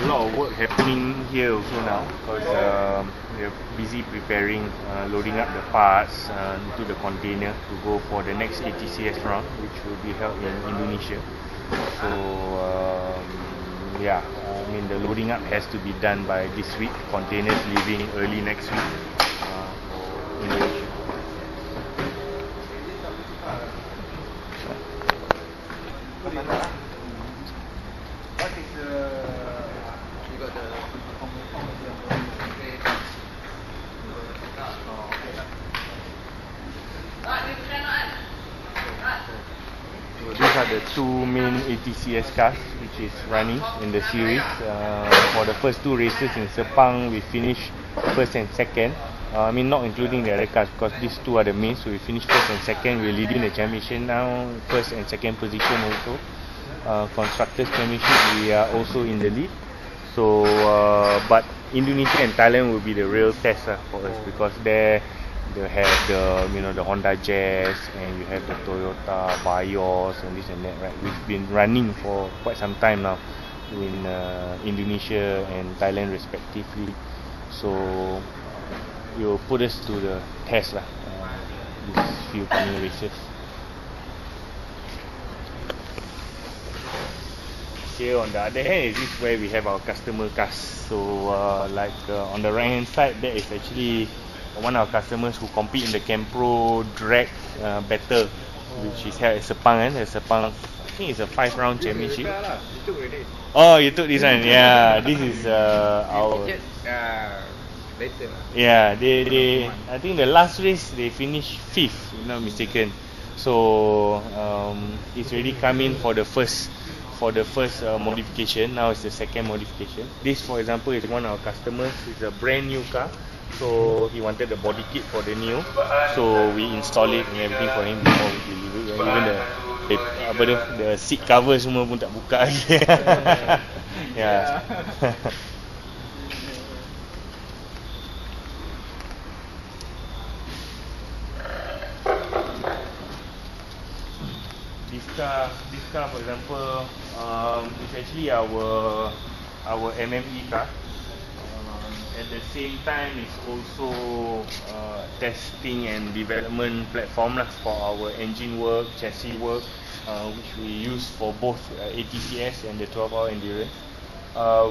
lot of work happening here also now because we're busy preparing, loading up the parts into the container to go for the next ATCS round, which will be held in Indonesia. So yeah, I mean the loading up has to be done by this week. Containers leaving early next week for Indonesia. What is you got the So these are the two main ATCS cars which is running in the series. For the first two races in Sepang, we finished first and second. I mean not including the other cars because these two are the main. So we finished first and second. We're leading the championship now, first and second position also. Constructors championship, we are also in the lead. So but Indonesia and Thailand will be the real test for us because they have the Honda Jazz and you have the Toyota Vios and this and that, right? We've been running for quite some time now in Indonesia and Thailand respectively. So it will put us to the test these few coming races. Here on the other hand, this is where we have our customer cars. So on the right hand side, that is actually one of our customers who compete in the Campro drag battle, which is held at Sepang. Sepang, I think it's a 5-round championship. Oh, you took this one? Yeah, this is our. Yeah, they I think the last race they finished 5th, if not mistaken. So it's already come in for the first modification. Now it's the second modification. This, for example, is one of our customers. It's a brand new car, so he wanted the body kit for the new, so we install it and everything for him before we deliver. Even the seat cover semua pun tak buka lagi. Yeah. This car, for example, is actually our MME car. At the same time, it's also testing and development platform for our engine work, chassis work, which we use for both ATCS and the 12-hour endurance.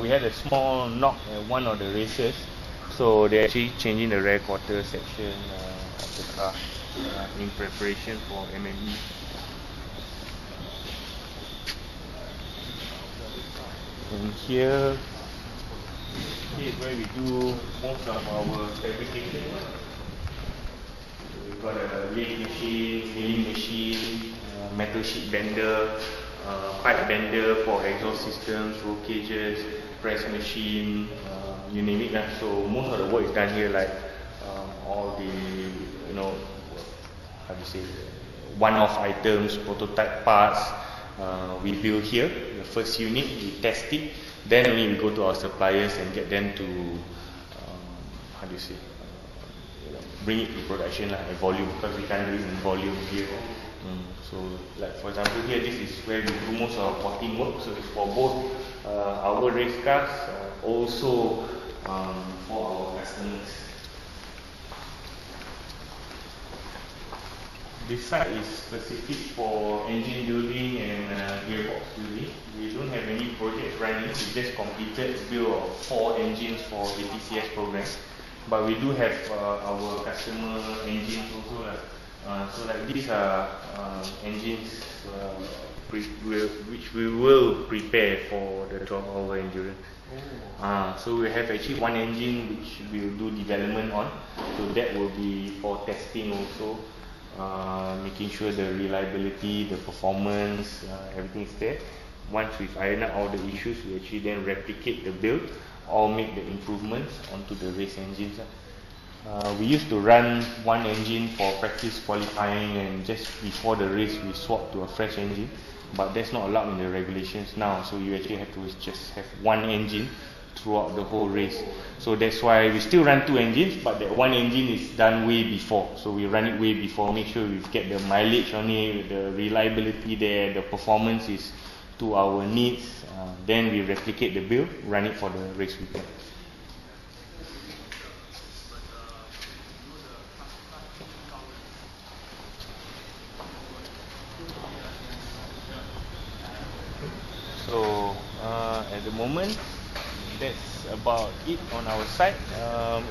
We had a small knock at one of the races, so they're actually changing the rear quarter section of the car in preparation for MME. And here is where we do most of our fabrication. We've got a lathe machine, milling machine, metal sheet bender, pipe bender for exhaust systems, roll cages, press machine, you name it. So most of the work is done here, like all the one-off items, prototype parts. We build here the first unit, we test it, then only we go to our suppliers and get them to bring it to production at volume, because we can't do it in volume here. So like for example here, this is where we do most of our potting work. So it's for both our race cars, also for our customers. This site is specific for engine building and gearbox building. We don't have any projects running. We just completed the build of 4 engines for ATCS program. But we do have our customer engines also. So like these are engines which we will prepare for the 12-hour endurance. So we have actually one engine which we will do development on. So that will be for testing also. Making sure the reliability, the performance, everything is there. Once we've ironed out all the issues, we actually then replicate the build or make the improvements onto the race engines. We used to run one engine for practice qualifying, and just before the race we swap to a fresh engine, but that's not allowed in the regulations now. So you actually have to just have one engine throughout the whole race. So that's why we still run 2 engines, but that one engine is done way before. So we run it way before, make sure we get the mileage on it, the reliability there, the performance is to our needs, then we replicate the build, run it for the race weekend. So at the moment, that's about it on our side.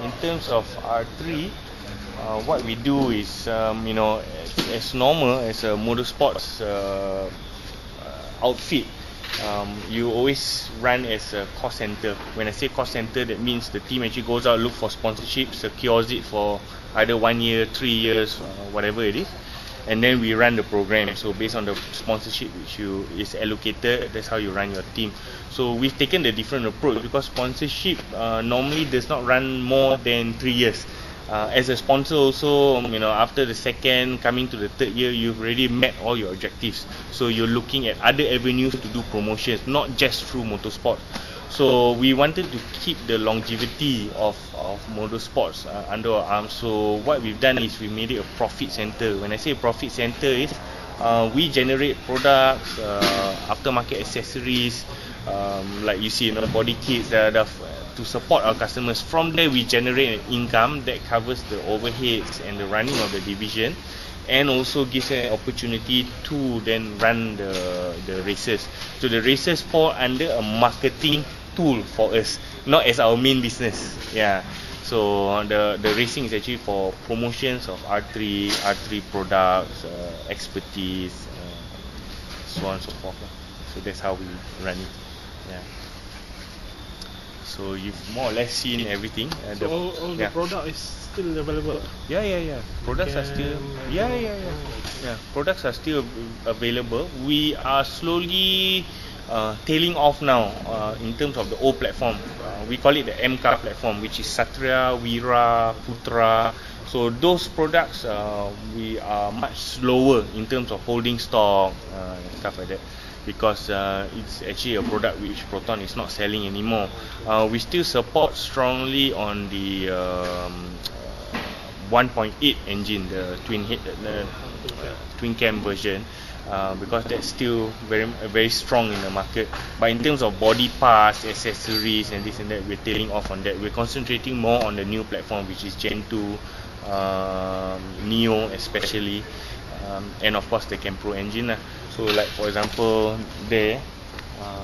In terms of R3, what we do is, as normal as a motorsports outfit, you always run as a cost center. When I say cost center, that means the team actually goes out, look for sponsorship, secures it for either 1 year, 3 years, whatever it is, and then we run the program. So based on the sponsorship which is allocated, that's how you run your team. So we've taken the different approach, because sponsorship normally does not run more than 3 years. As a sponsor also, after the second, coming to the third year, you've already met all your objectives. So you're looking at other avenues to do promotions, not just through motorsport. So we wanted to keep the longevity of motorsports under our arms. So what we've done is we made it a profit center. When I say profit center is, we generate products, aftermarket accessories, like you see, body kits, to support our customers. From there, we generate an income that covers the overheads and the running of the division, and also gives an opportunity to then run the races. So the races fall under a marketing tool for us, not as our main business. Yeah. So the racing is actually for promotions of R3 products, expertise, so on and so forth. So that's how we run it. Yeah. So you've more or less seen everything. So all the product is still available? Yeah. Products are still. Yeah. Products are still available. We are slowly tailing off now in terms of the old platform. We call it the MCAR platform, which is Satria, Wira, Putra. So those products, we are much slower in terms of holding stock and stuff like that, because it's actually a product which Proton is not selling anymore. We still support strongly on the 1.8 engine, the twin cam version, because that's still very strong in the market. But in terms of body parts, accessories, and this and that, we're tailing off on that. We're concentrating more on the new platform, which is Gen 2, Neo especially, and of course the Cam Pro engine. So like for example there,